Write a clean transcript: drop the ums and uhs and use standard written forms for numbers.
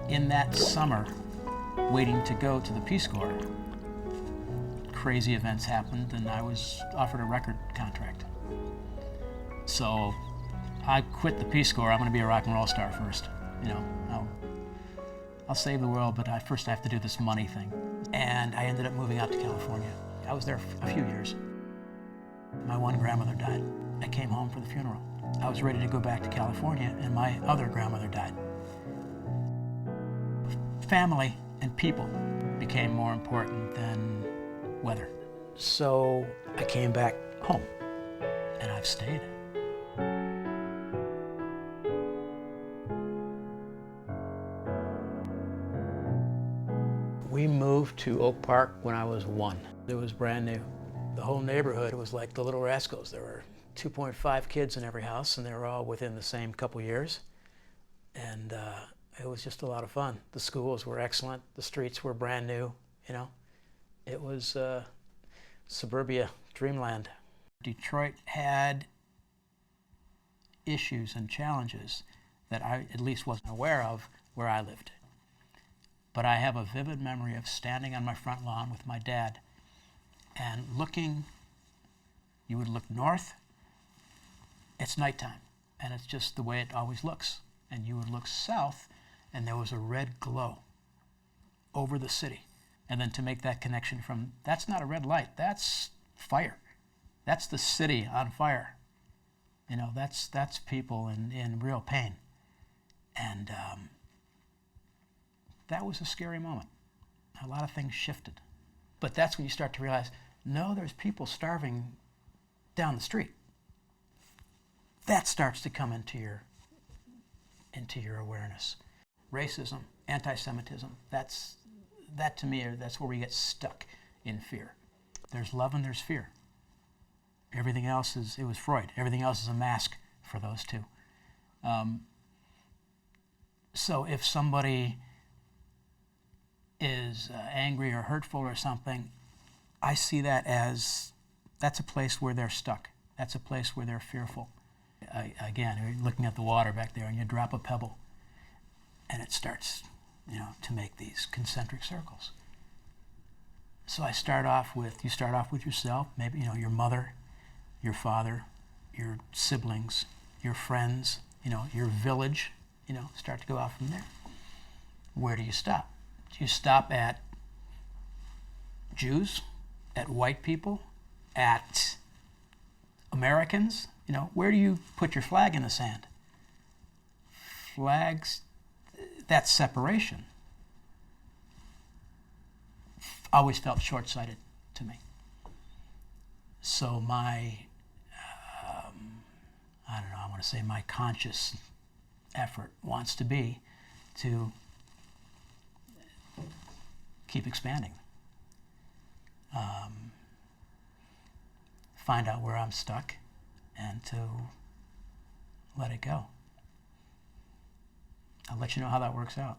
In that summer, waiting to go to the Peace Corps, crazy events happened and I was offered a record contract. So I quit the Peace Corps. I'm going to be a rock and roll star first. You know, I'll save the world, but first I have to do this money thing. And I ended up moving out to California. I was there a few years. My one grandmother died. I came home for the funeral. I was ready to go back to California, and my other grandmother died. Family and people became more important than weather. So I came back home, and I've stayed. We moved to Oak Park when I was 1. It was brand new. The whole neighborhood was like the Little Rascals. There were 2.5 kids in every house, and they were all within the same couple years. And it was just a lot of fun. The schools were excellent. The streets were brand new, you know. It was suburbia dreamland. Detroit had issues and challenges that I at least wasn't aware of where I lived. But I have a vivid memory of standing on my front lawn with my dad and looking. You would look north, it's nighttime, and it's just the way it always looks. And you would look south, and there was a red glow over the city. And then to make that connection from, that's not a red light, that's fire. That's the city on fire. You know, that's people in real pain. And that was a scary moment. A lot of things shifted. But that's when you start to realize, no, there's people starving down the street. That starts to come into your awareness. Racism, anti-Semitism, that to me, that's where we get stuck in fear. There's love and there's fear. Everything else it was Freud. Everything else is a mask for those two. So if somebody is angry or hurtful or something, I see that as, that's a place where they're stuck. That's a place where they're fearful. Again, you're looking at the water back there and you drop a pebble and it starts, you know, to make these concentric circles. So you start off with yourself, maybe, you know, your mother, your father, your siblings, your friends, you know, your village, you know, start to go out from there. Where do you stop? Do you stop at Jews, at white people, at Americans? You know, where do you put your flag in the sand? Flags, that's separation. Always felt short-sighted to me. So my, I don't know, I want to say my conscious effort wants to be to keep expanding. Find out where I'm stuck and to let it go. I'll let you know how that works out.